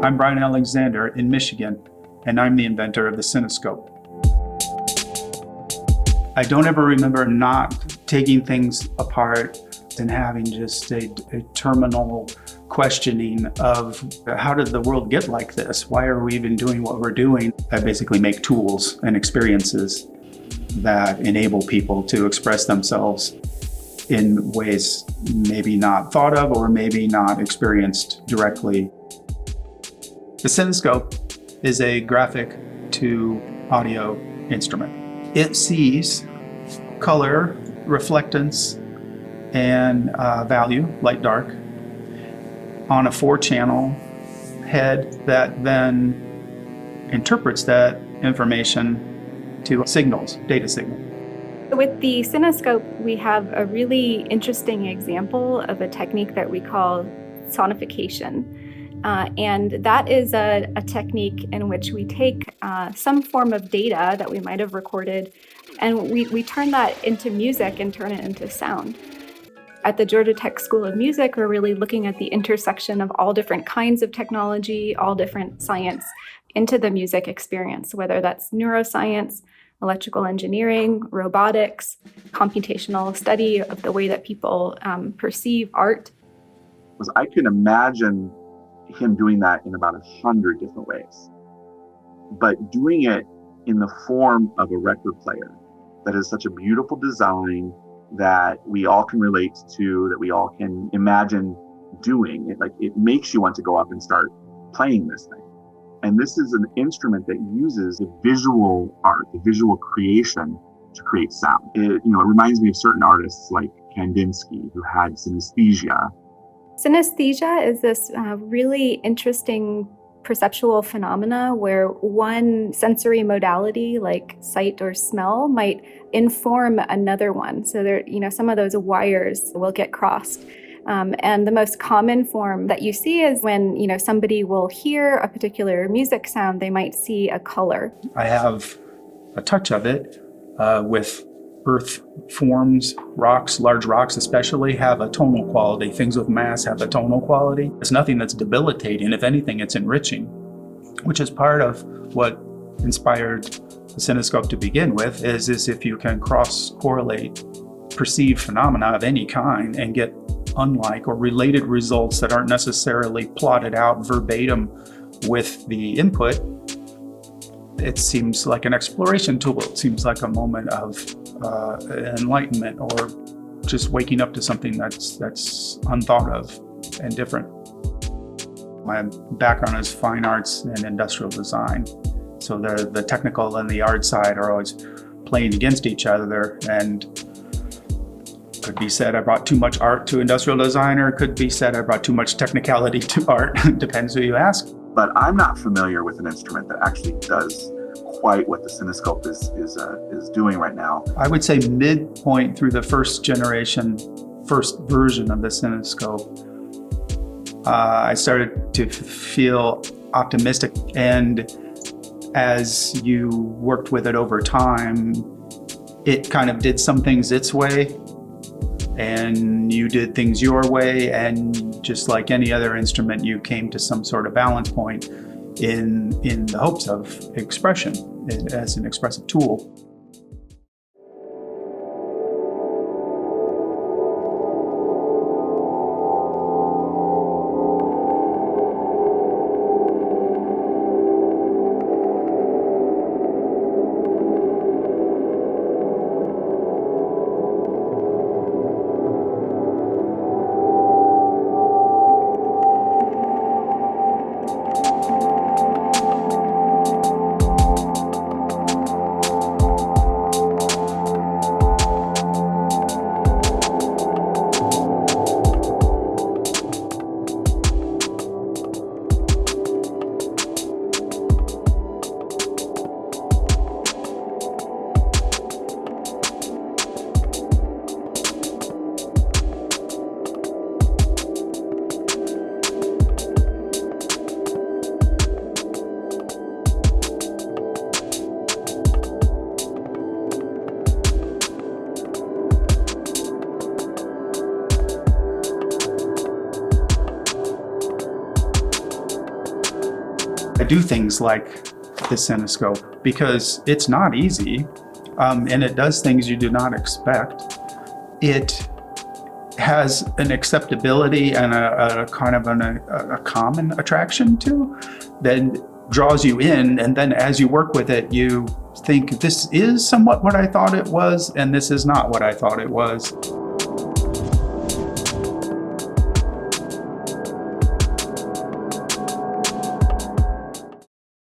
I'm Brian Alexander in Michigan, and I'm the inventor of the Synescope. I don't ever remember not taking things apart and having just a terminal questioning of how did the world get like this? Why are we even doing what we're doing? I basically make tools and experiences that enable people to express themselves in ways maybe not thought of or maybe not experienced directly. The Synescope is a graphic to audio instrument. It sees color, reflectance, and value, light, dark, on a 4-channel head that then interprets that information to signals, data signal. With the Synescope, we have a really interesting example of a technique that we call sonification. And that is a technique in which we take some form of data that we might have recorded, and we turn that into music and turn it into sound. At the Georgia Tech School of Music, we're really looking at the intersection of all different kinds of technology, all different science into the music experience, whether that's neuroscience, electrical engineering, robotics, computational study of the way that people perceive art. I can imagine him doing that in about 100 different ways, but doing it in the form of a record player that is such a beautiful design that we all can relate to, that we all can imagine doing it. Like, it makes you want to go up and start playing this thing. And this is an instrument that uses the visual art, the visual creation to create sound. It reminds me of certain artists like Kandinsky, who had synesthesia. Synesthesia is this really interesting perceptual phenomena where one sensory modality like sight or smell might inform another one. So there, some of those wires will get crossed. And the most common form that you see is when, somebody will hear a particular music sound, they might see a color. I have a touch of it with earth forms, rocks, large rocks especially, have a tonal quality. Things with mass have a tonal quality. It's nothing that's debilitating. If anything, it's enriching, which is part of what inspired the Synescope to begin with, is if you can cross-correlate perceived phenomena of any kind and get unlike or related results that aren't necessarily plotted out verbatim with the input, it seems like an exploration tool. It seems like a moment of enlightenment, or just waking up to something that's unthought of and different. My background is fine arts and industrial design, so the technical and the art side are always playing against each other, and could be said I brought too much art to industrial design, or it could be said I brought too much technicality to art. Depends who you ask. But I'm not familiar with an instrument that actually does quite what the Synescope is doing right now. I would say midpoint through the first version of the Synescope, I started to feel optimistic, and as you worked with it over time, it kind of did some things its way, and you did things your way, and just like any other instrument, you came to some sort of balance point in the hopes of expression as an expressive tool. I do things like the Synescope because it's not easy, and it does things you do not expect. It has an acceptability and a kind of a common attraction to that draws you in, and then as you work with it, you think this is somewhat what I thought it was, and this is not what I thought it was.